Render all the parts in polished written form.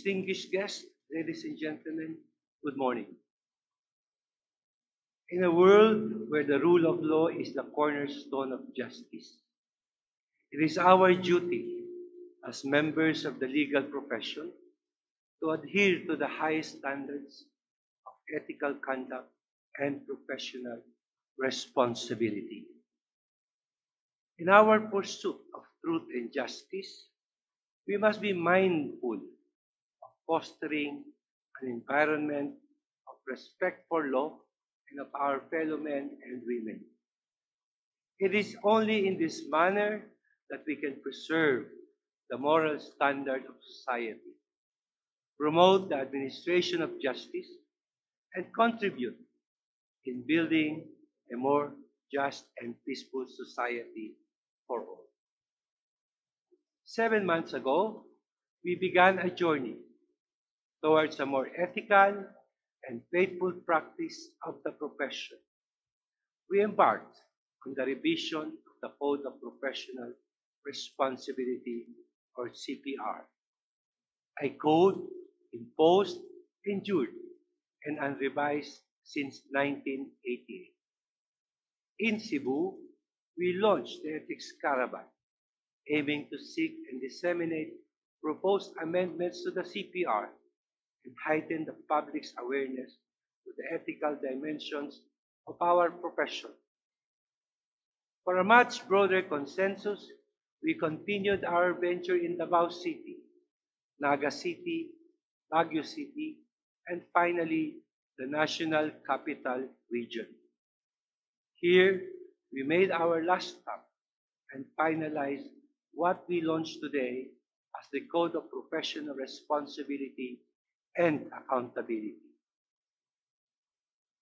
Distinguished guests, ladies and gentlemen, good morning. In a world where the rule of law is the cornerstone of justice, it is our duty as members of the legal profession to adhere to the highest standards of ethical conduct and professional responsibility. In our pursuit of truth and justice, we must be mindful of fostering an environment of respect for law and of our fellow men and women. It is only in this manner that we can preserve the moral standard of society, promote the administration of justice, and contribute in building a more just and peaceful society for all. 7 months ago, we began a journey towards a more ethical and faithful practice of the profession. We embarked on the revision of the Code of Professional Responsibility, or CPR, a code imposed, endured, and unrevised since 1988. In Cebu, we launched the Ethics Caravan, aiming to seek and disseminate proposed amendments to the CPR and heighten the public's awareness to the ethical dimensions of our profession. For a much broader consensus, we continued our venture in Davao City, Naga City, Baguio City, and finally, the National Capital Region. Here, we made our last stop and finalized what we launched today as the Code of Professional Responsibility and Accountability.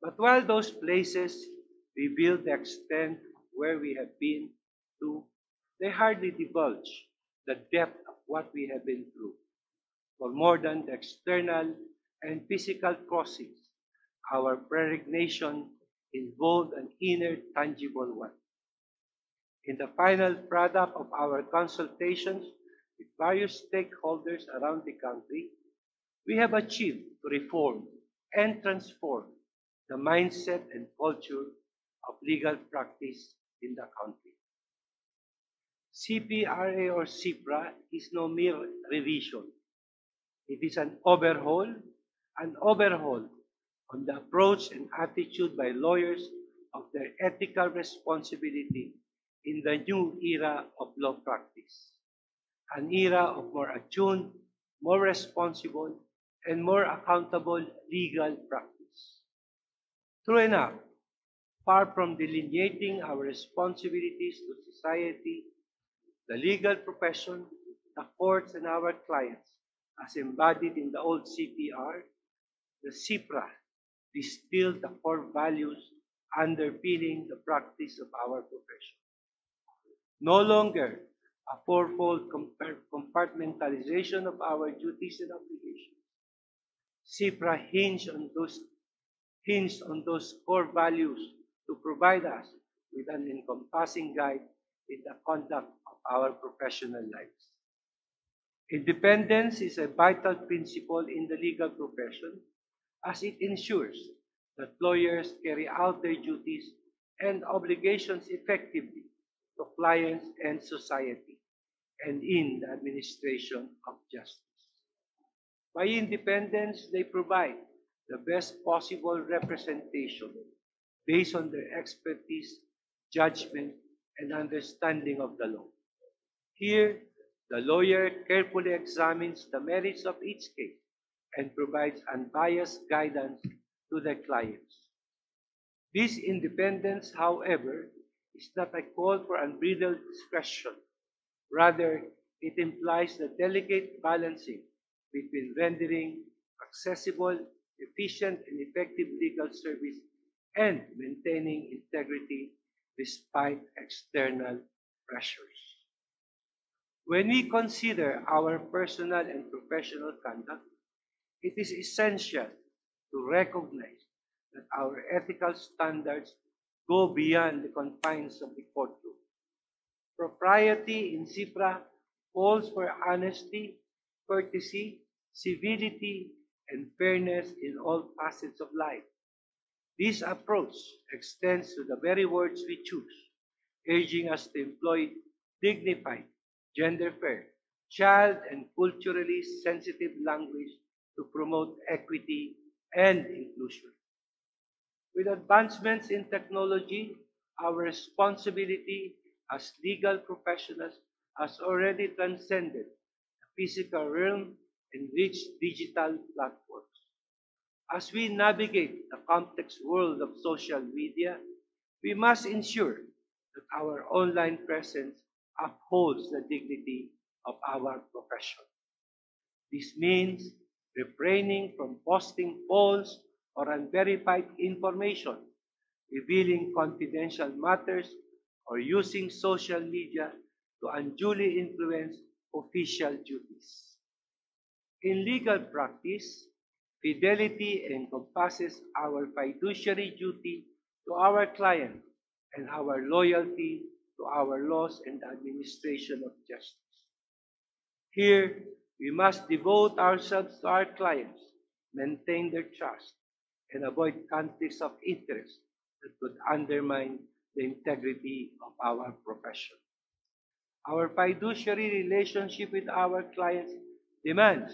But while those places reveal the extent of where we have been to, they hardly divulge the depth of what we have been through. For more than the external and physical crossings, our peregrination involved an inner tangible one. In the final product of our consultations with various stakeholders around the country, we have achieved to reform and transform the mindset and culture of legal practice in the country. CPRA or CIPRA is no mere revision. It is an overhaul on the approach and attitude by lawyers of their ethical responsibility in the new era of law practice, an era of more attuned, more responsible, and more accountable legal practice. True enough, far from delineating our responsibilities to society, the legal profession, the courts, and our clients, as embodied in the old CPR, the CIPRA distilled the core values underpinning the practice of our profession. No longer a fourfold compartmentalization of our duties and obligations. CIPRA hinged on those core values to provide us with an encompassing guide in the conduct of our professional lives. Independence is a vital principle in the legal profession as it ensures that lawyers carry out their duties and obligations effectively to clients and society and in the administration of justice. By independence, they provide the best possible representation based on their expertise, judgment, and understanding of the law. Here, the lawyer carefully examines the merits of each case and provides unbiased guidance to their clients. This independence, however, is not a call for unbridled discretion. Rather, it implies the delicate balancing between rendering accessible, efficient, and effective legal service and maintaining integrity despite external pressures. When we consider our personal and professional conduct, it is essential to recognize that our ethical standards go beyond the confines of the courtroom. Propriety in CIPRA calls for honesty, courtesy, civility, and fairness in all facets of life. This approach extends to the very words we choose, urging us to employ dignified, gender fair, child and culturally sensitive language to promote equity and inclusion. With advancements in technology, our responsibility as legal professionals has already transcended the physical realm and reached digital platforms. As we navigate the complex world of social media, we must ensure that our online presence upholds the dignity of our profession. This means refraining from posting false or unverified information, revealing confidential matters, or using social media to unduly influence official duties. In legal practice, fidelity encompasses our fiduciary duty to our client and our loyalty to our laws and the administration of justice. Here, we must devote ourselves to our clients, maintain their trust, and avoid conflicts of interest that could undermine the integrity of our profession. Our fiduciary relationship with our clients demands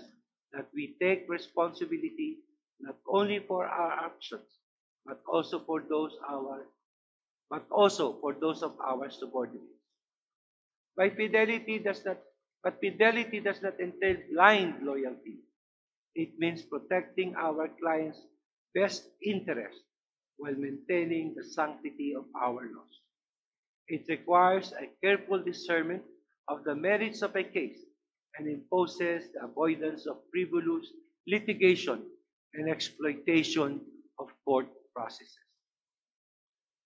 that we take responsibility not only for our actions, but also for those of our subordinates. By fidelity does not, but fidelity does not entail blind loyalty. It means protecting our clients' best interest while maintaining the sanctity of our laws. It requires a careful discernment of the merits of a case and imposes the avoidance of frivolous litigation and exploitation of court processes.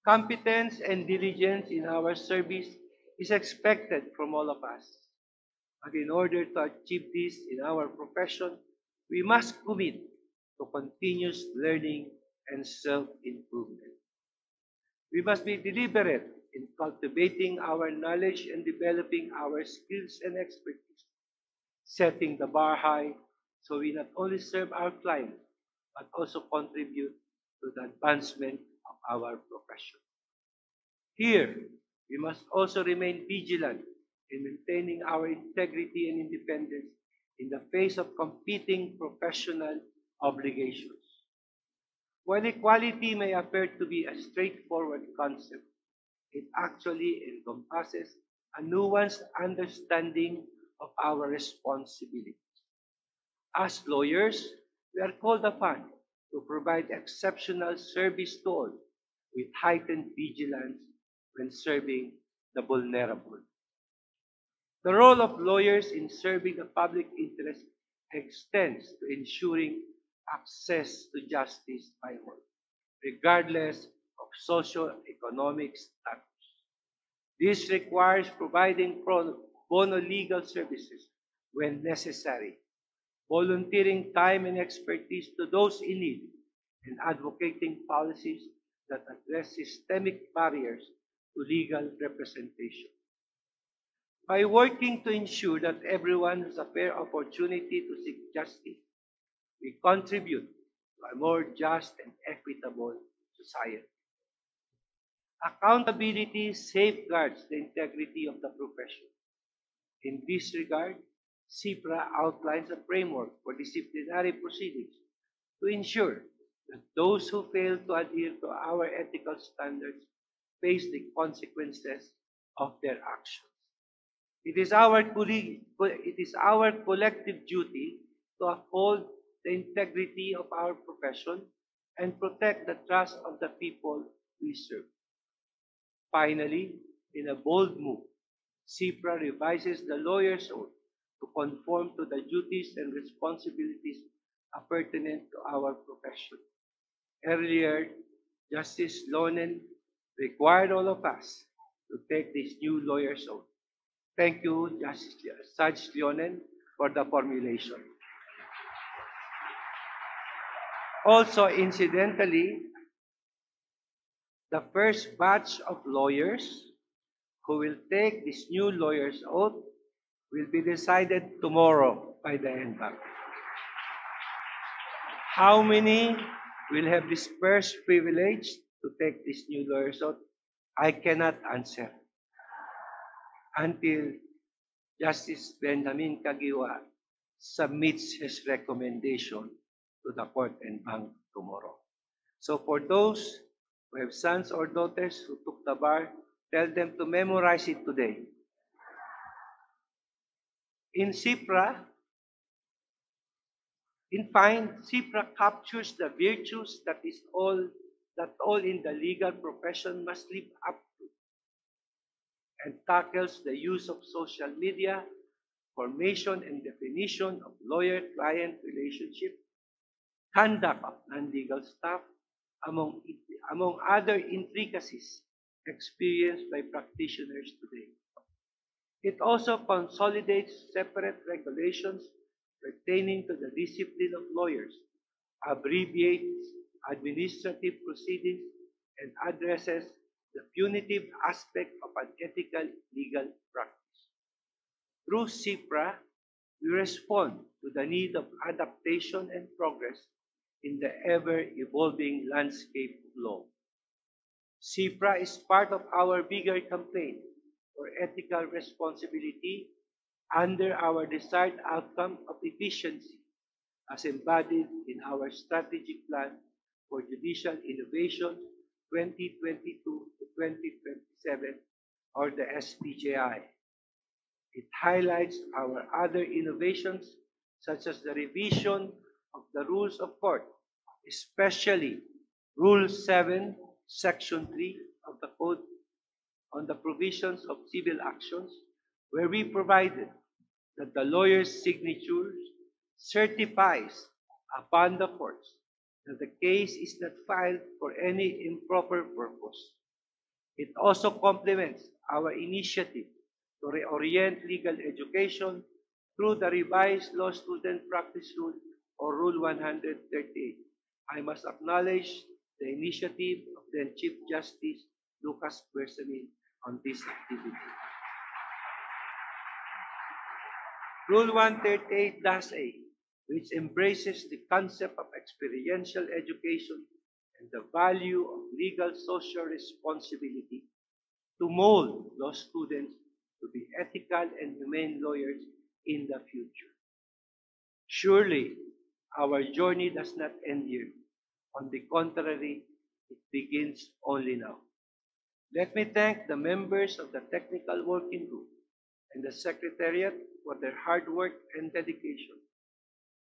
Competence and diligence in our service is expected from all of us. But in order to achieve this in our profession, we must commit to continuous learning and self-improvement. We must be deliberate in cultivating our knowledge and developing our skills and expertise, setting the bar high so we not only serve our clients, but also contribute to the advancement of our profession. Here, we must also remain vigilant in maintaining our integrity and independence in the face of competing professional obligations. While equality may appear to be a straightforward concept, it actually encompasses a nuanced understanding of our responsibilities. As lawyers, we are called upon to provide exceptional service to all with heightened vigilance when serving the vulnerable. The role of lawyers in serving the public interest extends to ensuring access to justice by all, regardless of socio-economic status. This requires providing pro bono legal services when necessary, volunteering time and expertise to those in need, and advocating policies that address systemic barriers to legal representation. By working to ensure that everyone has a fair opportunity to seek justice, we contribute to a more just and equitable society. Accountability safeguards the integrity of the profession. In this regard, CIPRA outlines a framework for disciplinary proceedings to ensure that those who fail to adhere to our ethical standards face the consequences of their actions. It is our collective duty to uphold the integrity of our profession and protect the trust of the people we serve. Finally, in a bold move, CIPRA revises the lawyer's oath to conform to the duties and responsibilities pertinent to our profession. Earlier, Justice Lonen required all of us to take this new lawyer's oath. Thank you, Judge Leonen, for the formulation. Also, incidentally, the first batch of lawyers who will take this new lawyer's oath will be decided tomorrow by the NBank. How many will have this first privilege to take this new lawyer's oath? I cannot answer until Justice Benjamin Kagiwa submits his recommendation to the court and bank tomorrow. So for those who have sons or daughters who took the bar, tell them to memorize it today. In CIPRA, in fine, CIPRA captures the virtues that all in the legal profession must live up to, and tackles the use of social media, formation and definition of lawyer-client relationship, conduct of non-legal staff, among other intricacies experienced by practitioners today. It also consolidates separate regulations pertaining to the discipline of lawyers, abbreviates administrative proceedings, and addresses the punitive aspect of an ethical legal practice. Through CIPRA, we respond to the need of adaptation and progress in the ever-evolving landscape of law. CIPRA is part of our bigger campaign for ethical responsibility under our desired outcome of efficiency, as embodied in our strategic plan for judicial innovation 2022 to 2027, or the SPJI. It highlights our other innovations, such as the revision of the rules of court, especially Rule 7, Section 3 of the Code on the provisions of civil actions, where we provided that the lawyer's signature certifies upon the courts that the case is not filed for any improper purpose. It also complements our initiative to reorient legal education through the revised Law Student Practice Rule, or Rule 138. I must acknowledge the initiative of then Chief Justice Lucas Bersamin on this activity. Rule 138-A, which embraces the concept of experiential education and the value of legal social responsibility to mold law students to be ethical and humane lawyers in the future. Surely, our journey does not end here. On the contrary, it begins only now. Let me thank the members of the Technical Working Group and the Secretariat for their hard work and dedication.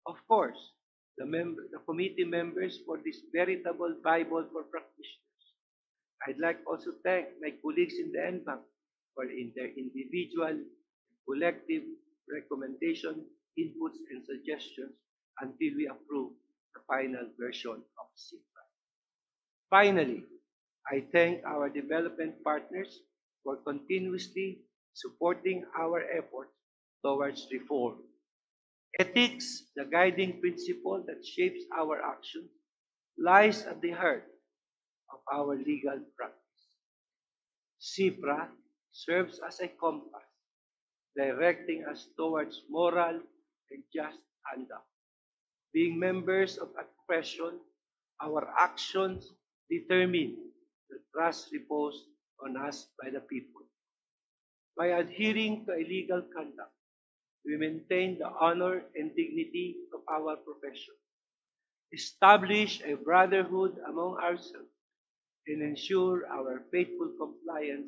Of course, the committee members for this veritable Bible for practitioners. I'd like also to thank my colleagues in the NBank for their individual and collective recommendation, inputs, and suggestions until we approve the final version of CIPRA. Finally, I thank our development partners for continuously supporting our efforts towards reform. Ethics, the guiding principle that shapes our actions, lies at the heart of our legal practice. CIPRA serves as a compass, directing us towards moral and just conduct. Being members of a profession, our actions determine the trust reposed on us by the people. By adhering to a legal conduct, we maintain the honor and dignity of our profession, establish a brotherhood among ourselves, and ensure our faithful compliance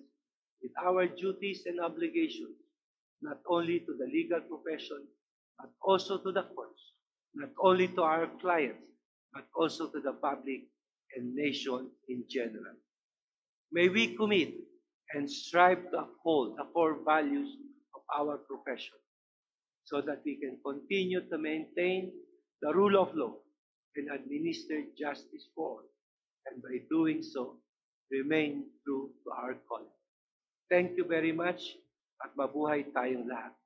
with our duties and obligations, not only to the legal profession, but also to the courts, not only to our clients, but also to the public and nation in general. May we commit and strive to uphold the core values of our profession, so that we can continue to maintain the rule of law and administer justice for all, and by doing so, remain true to our calling. Thank you very much, at mabuhay tayong lahat.